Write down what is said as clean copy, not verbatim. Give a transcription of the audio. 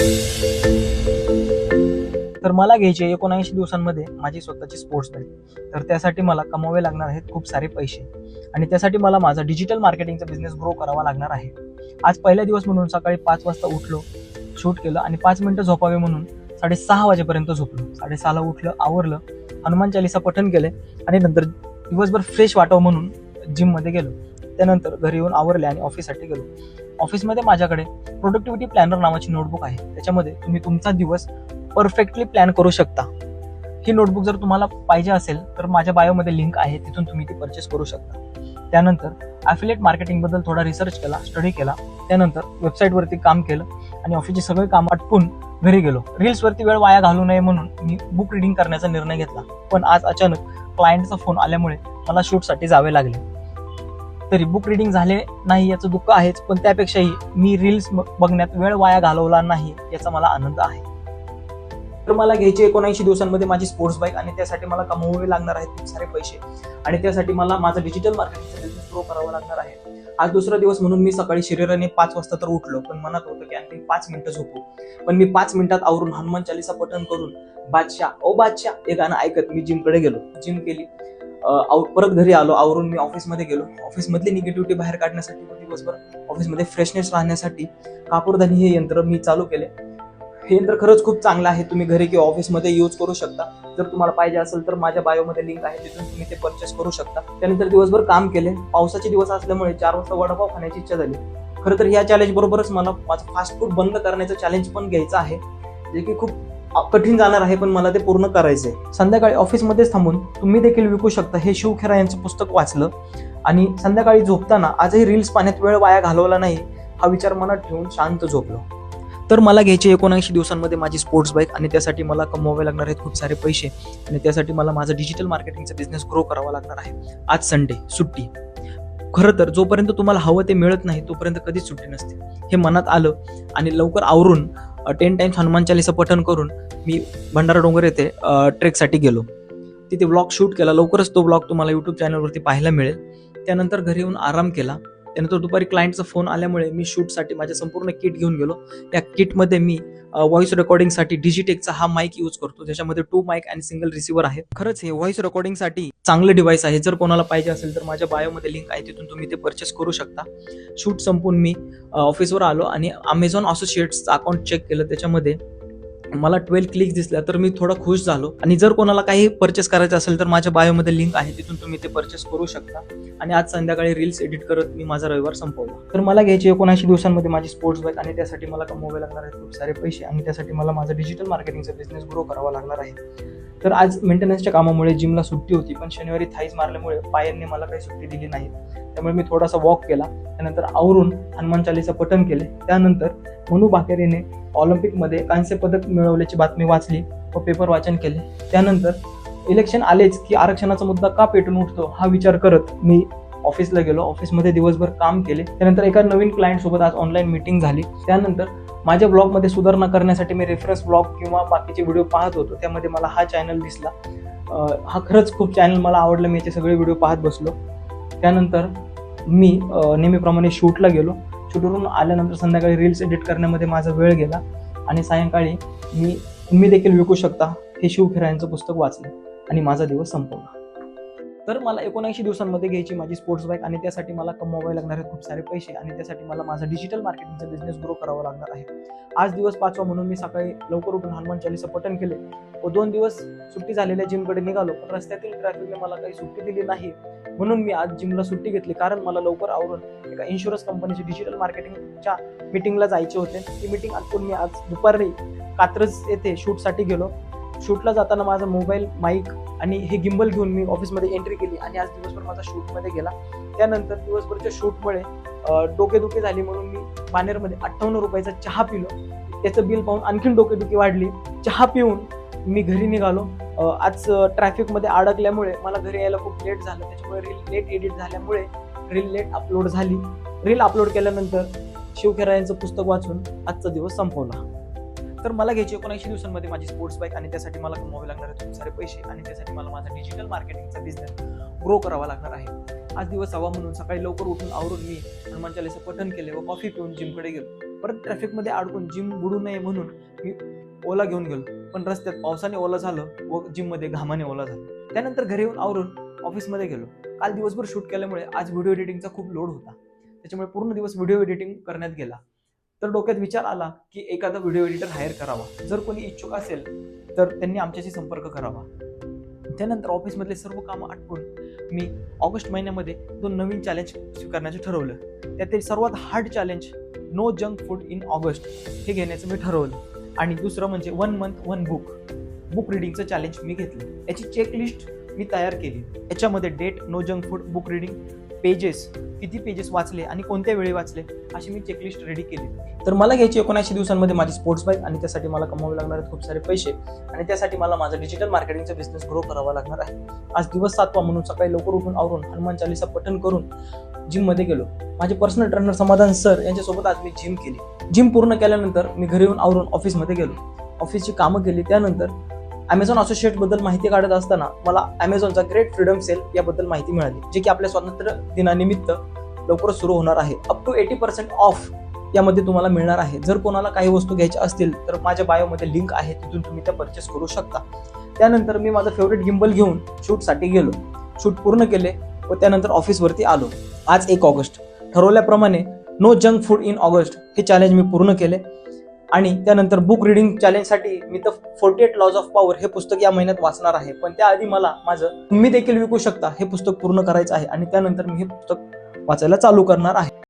तर मला घ्यायची 79 दिवसांमध्ये माझी स्वतःची स्पोर्ट्स बाईक. तर त्यासाठी मला कमवावे लागणार आहेत खूप सारे पैसे आणि त्यासाठी मला माझा डिजिटल मार्केटिंगचा बिझनेस ग्रो करावा लागणार आहे. आज पहिला दिवस म्हणून सकाळी 5 वाजता उठलो, शूट केलं आणि 5 मिनिटं झोपावे म्हणून 6:30 वाजेपर्यंत झोपलो. 6:30ला उठलं, आवरलं, हनुमान चालीसा पठण केले आणि नंतर दिवसभर फ्रेश वाटावं म्हणून जिममध्ये गेलो. त्यानंतर घरी येऊन आवरले आणि ऑफिससाठी गेलो. ऑफिसमध्ये माझ्याकडे प्रोडक्टिव्हिटी प्लॅनर नावाची नोटबुक आहे. त्याच्यामध्ये तुम्ही तुमचा दिवस परफेक्टली प्लॅन करू शकता. ही नोटबुक जर तुम्हाला पाहिजे असेल तर माझ्या बायोमध्ये लिंक आहे, तिथून तुम्ही ती परचेस करू शकता. त्यानंतर ॲफिलिएट मार्केटिंगबद्दल थोडा रिसर्च केला, स्टडी केला. त्यानंतर वेबसाईटवरती काम केलं आणि ऑफिसची सगळे काम आटपून घरी गेलो. रील्सवरती वेळ वाया घालू नये म्हणून मी बुक रिडिंग करण्याचा निर्णय घेतला. पण आज अचानक क्लायंटचा फोन आल्यामुळे मला शूटसाठी जावे लागले. तरी बुक रिडिंग झाले नाही याचं दुःख आहेच, पण त्यापेक्षाही मी रील्स बघण्यात वेळ वाया घालवला नाही याचा मला आनंद आहे. तर मला घ्यायची 79 दिवसांमध्ये माझी स्पोर्ट्स बाईक आणि त्यासाठी मला कमवावे लागणार आहेत खूप सारे पैसे आणि त्यासाठी मला माझा डिजिटल मार्केटिंगचा बिझनेस ग्रो करावा लागणार आहे. आज दुसरा दिवस म्हणून मी सकाळी शरीराने 5 वाजता तर उठलो, पण मनात होतं की आणखी 5 मिनिटं झोपू. पण मी 5 मिनिटात आवरून हनुमान चालीसा पठण करून बादशाह ओ बादशाह हे गाणं ऐकत मी जिमकडे गेलो. जिम केली, परत घरी आलो, आवरून मी ऑफिसमध्ये गेलो. ऑफिसमधली निगेटिव्हिटी बाहेर काढण्यासाठी व दिवसभर ऑफिसमध्ये फ्रेशनेस राहण्यासाठी कापूरदानी हे यंत्र मी चालू केले. हे यंत्र खरंच खूप चांगलं आहे. तुम्ही घरी किंवा ऑफिसमध्ये यूज करू शकता. जर तुम्हाला पाहिजे असेल तर माझ्या बायोमध्ये लिंक आहे, तिथून तुम्ही ते परचेस करू शकता. त्यानंतर दिवसभर काम केले. पावसाचे दिवस असल्यामुळे 4 वाजता वडापाव खाण्याची इच्छा झाली. खरं तर या चॅलेंज बरोबरच मला माझं फास्ट फूड बंद करण्याचं चॅलेंज पण घ्यायचं आहे, जे की खूप कठीण जाणार आहे, पण मला ते पूर्ण करायचंय. संध्याकाळी ऑफिसमध्येच थांबून तुम्ही देखील विकू शकता हे शिव खेरा यांचं पुस्तक वाचलं आणि संध्याकाळी झोपताना आजही रील्स पाहण्यात वेळ वाया घालवला नाही हा विचार मनात ठेवून शांत झोपलो. तर मला घ्यायची 79 दिवसांमध्ये माझी स्पोर्ट्स बाईक आणि त्यासाठी मला कमवावे लागणार आहेत खूप सारे पैसे आणि त्यासाठी मला माझा डिजिटल मार्केटिंगचा बिझनेस ग्रो करावा लागणार आहे. आज संडे, सुट्टी. खरं तर जोपर्यंत तुम्हाला हवं ते मिळत नाही तोपर्यंत कधीच सुट्टी नसते. हे मनात आलं आणि लवकर आवरून 10 टाइम्स हनुमान चालीसा पठण करून मी भंडारा डोंगर येथे ट्रेकसाठी गेलो. तिथे व्लॉग शूट केला. लवकरच तो व्लॉग तुम्हाला यूट्यूब चॅनलवरती पाहायला मिळेल. त्यानंतर घरी येऊन आराम केला. त्यानंतर दुपारी क्लायंटचा फोन आल्यामुळे मी शूटसाठी माझे संपूर्ण किट घेऊन गेलो. त्या किटमध्ये मी व्हॉइस रेकॉर्डिंगसाठी डिजिटेकचा हा माईक यूज करतो, ज्याच्यामध्ये 2 माईक आणि सिंगल रिसिव्हर आहे. खरंच हे व्हॉइस रेकॉर्डिंगसाठी चांगलं डिव्हाइस आहे. जर कोणाला पाहिजे असेल तर माझ्या बायोमध्ये लिंक आहे, तिथून तुम्ही ते परचेस करू शकता. शूट संपून मी ऑफिसवर आलो आणि अमेझॉन असोसिएट्सचं अकाउंट चेक केलं. त्याच्यामध्ये मला 12 क्लिक दिसल्या, तर मी थोडा खुश झालो. आणि जर कोणाला काही परचेस करायचं असेल तर माझ्या बायोमध्ये लिंक आहे, तिथून तुम्ही ते परचेस करू शकता. आणि आज संध्याकाळी रील्स एडिट करत मी माझा रविवार संपवला. तर मला घ्यायची 79 दिवसांमध्ये माझी स्पोर्ट्स बाईक आणि त्यासाठी मला कमवावे लागणार आहेत खूप सारे पैसे आणि त्यासाठी मला माझा डिजिटल मार्केटिंगचा बिझनेस ग्रो करावा लागणार आहे. तर आज मेंटेनन्सच्या कामामुळे जिमला सुट्टी होती, पण शनिवारी थाईज मारल्यामुळे पायांनी मला काही सुट्टी दिली नाही. त्यामुळे मी थोडासा वॉक केला. त्यानंतर आवरून हनुमान चालीसा पठण केले. त्यानंतर मनू भाकेरीने ऑलिम्पिकमध्ये कांस्य पदक मिळवल्याची बातमी वाचली व पेपर वाचन केले. त्यानंतर इलेक्शन आलेच की आरक्षणाचा मुद्दा का पेटून उठतो हा विचार करत मी ऑफिसला गेलो. ऑफिसमध्ये दिवसभर काम केले. त्यानंतर एका नवीन क्लायंट सोबत आज ऑनलाईन मीटिंग झाली. त्यानंतर माझ्या ब्लॉगमध्ये सुधारणा करण्यासाठी मी रेफरन्स ब्लॉग किंवा बाकीचे व्हिडिओ पाहत होतो. त्यामध्ये मला हा चॅनल दिसला. हा खरंच खूप चॅनल मला आवडलं. मी याचे सगळे व्हिडिओ पाहत बसलो. त्यानंतर मी नेहमीप्रमाणे शूटला गेलो. शूटवरून आल्यानंतर संध्याकाळी रील्स एडिट करण्यामध्ये माझा वेळ गेला आणि सायंकाळी तुम्ही देखील विकू शकता हे शिव खेरा यांचं पुस्तक वाचलं आणि माझा दिवस संपवला. तर मला 79 दिवसांमध्ये घ्यायची माझी स्पोर्ट्स बाईक आणि त्यासाठी मला कमवावे लागणार आहेत खूप सारे पैसे आणि त्यासाठी मला माझा डिजिटल मार्केटिंगचा बिझनेस ग्रो करावा लागणार आहे. आज दिवस 5वा म्हणून मी सकाळी लवकर उठून हनुमान चालीसा पठण केले व 2 दिवस सुट्टी झालेल्या जिमकडे निघालो. पण रस्त्यातील ट्रॅफिकने मला काही सुट्टी दिली नाही, म्हणून मी आज जिमला सुट्टी घेतली. कारण मला लवकर आवरून एका इन्शुरन्स कंपनीची डिजिटल मार्केटिंगच्या मीटिंगला जायचे होते. ती मीटिंग आटपून मी आज दुपारी कात्रज येथे शूटसाठी गेलो. शूटला जाताना माझा मोबाईल, माईक आणि हे गिम्बल घेऊन मी ऑफिसमध्ये एंट्री केली आणि आज दिवसभर माझा शूटमध्ये गेला. त्यानंतर दिवसभरच्या शूटमुळे डोकेदुखी झाली म्हणून मी बानेरमध्ये 58 रुपयाचा चहा पिलो. त्याचं बिल पाहून आणखीन डोकेदुखी वाढली. चहा पिऊन मी घरी निघालो. आज ट्रॅफिकमध्ये अडकल्यामुळे मला घरी यायला खूप लेट झालं. त्याच्यामुळे रील लेट एडिट झाल्यामुळे रील लेट अपलोड झाली. रील अपलोड केल्यानंतर शिव खेरा यांचं पुस्तक वाचून आजचा दिवस संपवला. तर मला घ्यायची 79 दिवसांमध्ये माझी स्पोर्ट्स बाईक आणि त्यासाठी मला कमवावे लागणार आहेत खूप सारे पैसे आणि त्यासाठी मला माझा डिजिटल मार्केटिंगचा बिझनेस ग्रो करावा लागणार आहे. आज दिवस हवा म्हणून सकाळी लवकर उठून आवरून मी हनुमान चालीसा पठण केले व कॉफी पिऊन जिमकडे गेलो. परत ट्रॅफिकमध्ये अडकून जिम बुडू नये म्हणून मी ओला घेऊन गेलो, पण रस्त्यात पावसाने ओला झालं व जिममध्ये घामाने ओला झालं. त्यानंतर घरी येऊन आवरून ऑफिसमध्ये गेलो. काल दिवसभर शूट केल्यामुळे आज व्हिडिओ एडिटिंगचा खूप लोड होता, त्याच्यामुळे पूर्ण दिवस व्हिडिओ एडिटिंग करण्यात गेला. तर डोक्यात विचार आला की एखादा व्हिडिओ एडिटर हायर करावा. जर कोणी इच्छुक असेल तर त्यांनी आमच्याशी संपर्क करावा. त्यानंतर ऑफिसमधले सर्व कामं आटपून मी ऑगस्ट महिन्यामध्ये 2 नवीन चॅलेंज स्वीकारण्याचे ठरवलं. त्यातील सर्वात hard challenge no junk food in August हे घेण्याचं मी ठरवलं. आणि दुसरं म्हणजे 1 मंथ 1 बुक रिडिंगचं चॅलेंज मी घेतलं. याची चेकलिस्ट मी तयार केली. याच्यामध्ये date, no junk food, book reading, pages, किती पेजेस वाचले आणि कोणत्या वेळी वाचले अशी मी चेकलिस्ट रेडी केली. तर मला घ्यायची 79 दिवसांमध्ये माझी स्पोर्ट्स बाईक आणि त्यासाठी मला कमावे लागणार आहेत खूप सारे पैसे आणि त्यासाठी मला माझा डिजिटल मार्केटिंगचा बिझनेस ग्रो करावा लागणार आहे. आज दिवस 7वा म्हणून सकाळी लवकर उठून आवरून हनुमान चालीसा पठण करून जिममध्ये गेलो. माझे पर्सनल ट्रेनर समाधान सर यांच्यासोबत आज मी जिम केली. जिम पूर्ण केल्यानंतर मी घरी येऊन आवरून ऑफिसमध्ये गेलो. ऑफिसची कामं केली. त्यानंतर Amazon असोसिएट बद्दल माहिती काढत असताना मला Amazonचा ग्रेट फ्रीडम सेल याबद्दल माहिती मिळाली, जे की आपल्या स्वातंत्र्य दिनानिमित्त लवकरच सुरू होणार आहे. अप टू 80% ऑफ यामध्ये तुम्हाला मिळणार आहे. जर कोणाला काही वस्तू घ्यायच्या असतील तर माझ्या बायोमध्ये लिंक आहे, तिथून तुम्ही त्या परचेस करू शकता. त्यानंतर मी माझं फेवरेट गिम्बल घेऊन शूटसाठी गेलो. शूट पूर्ण केले व त्यानंतर ऑफिसवरती आलो. आज 1 ऑगस्ट ठरवल्याप्रमाणे no junk food in August हे चॅलेंज मी पूर्ण केले. आणि त्यानंतर बुक रिडिंग चॅलेंजसाठी मी तर 48 लॉज ऑफ पॉवर हे पुस्तक या महिन्यात वाचणार आहे. पण त्याआधी मला माझं तुम्ही देखील विकू शकता हे पुस्तक पूर्ण करायचं आहे आणि त्यानंतर मी हे पुस्तक वाचायला चालू करणार आहे.